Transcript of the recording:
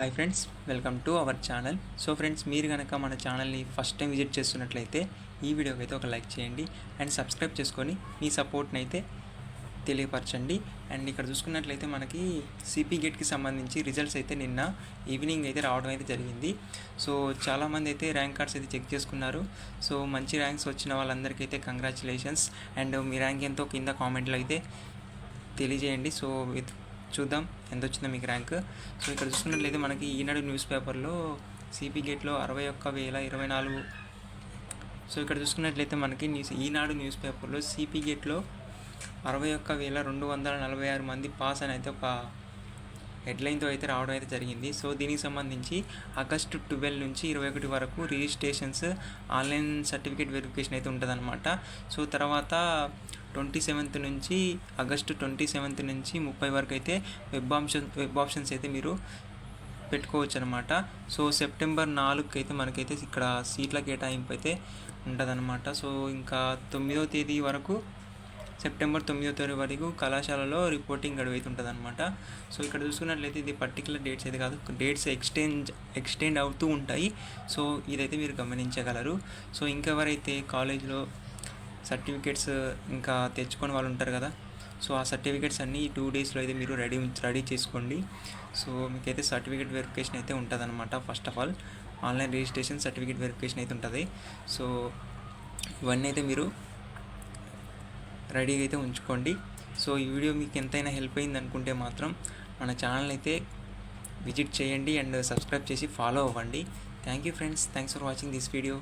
Hi friends, welcome to our channel. So friends, మీరు కనుక మన ఛానల్ని ఫస్ట్ టైం విజిట్ చేస్తున్నట్లయితే ఈ వీడియోకి అయితే ఒక లైక్ చేయండి అండ్ సబ్స్క్రైబ్ చేసుకొని మీ సపోర్ట్ని అయితే తెలియపరచండి. అండ్ ఇక్కడ చూసుకున్నట్లయితే మనకి సిపి గేట్కి సంబంధించి రిజల్ట్స్ అయితే నిన్న ఈవినింగ్ అయితే రావడం అయితే జరిగింది. సో చాలామంది అయితే ర్యాంక్ కార్డ్స్ అయితే చెక్ చేసుకున్నారు. సో మంచి ర్యాంక్స్ వచ్చిన వాళ్ళందరికీ అయితే కంగ్రాచులేషన్స్. అండ్ మీ ర్యాంక్ ఎంతో కింద కామెంట్లో అయితే తెలియజేయండి. సో చూద్దాం ఎంత వచ్చిందో మీకు ర్యాంక్. సో ఇక్కడ చూసుకున్నట్లయితే మనకి ఈనాడు న్యూస్ పేపర్లో సిపి గేట్లో 61,024. సో ఇక్కడ చూసుకున్నట్లయితే మనకి ఈనాడు న్యూస్ పేపర్లో సిపి గేట్లో 61,246 మంది పాస్ అని అయితే ఒక హెడ్లైన్తో అయితే రావడం అయితే జరిగింది. సో దీనికి సంబంధించి ఆగస్టు 12 నుంచి 21 వరకు రిజిస్ట్రేషన్స్, ఆన్లైన్ సర్టిఫికేట్ వెరిఫికేషన్ అయితే ఉంటుందన్నమాట. సో తర్వాత 27 నుంచి ఆగస్టు 27 నుంచి 30 వరకు అయితే వెబ్ ఆప్షన్స్ అయితే మీరు పెట్టుకోవచ్చు అనమాట. సో సెప్టెంబర్ 4కి అయితే మనకైతే ఇక్కడ సీట్ల కేటాయింపు అయితే ఉంటుందన్నమాట. సో ఇంకా 9వ తేదీ వరకు, సెప్టెంబర్ 9వ తేదీ వరకు కళాశాలలో రిపోర్టింగ్ గడువు అయితే ఉంటుంది అనమాట. సో ఇక్కడ చూసుకున్నట్లయితే ఇది పర్టికులర్ డేట్స్ అయితే కాదు, డేట్స్ ఎక్స్టెండ్ అవుతూ ఉంటాయి. సో ఇదైతే మీరు గమనించగలరు. సో ఇంకెవరైతే కాలేజ్లో సర్టిఫికేట్స్ ఇంకా తెచ్చుకొని వాళ్ళు ఉంటారు కదా, సో ఆ సర్టిఫికేట్స్ అన్నీ 2 డేస్లో అయితే మీరు రెడీ చేసుకోండి. సో మీకైతే సర్టిఫికేట్ వెరిఫికేషన్ అయితే ఉంటుంది అనమాట. First of all online registration, certificate verification అయితే ఉంటుంది. సో ఇవన్నీ అయితే మీరు రెడీగా అయితే ఉంచుకోండి. సో ఈ వీడియో మీకు ఎంతైనా హెల్ప్ అయింది అనుకుంటే మాత్రం మన ఛానల్ అయితే విజిట్ చేయండి అండ్ సబ్స్క్రైబ్ చేసి ఫాలో అవ్వండి. Thank you friends, thanks for watching this video.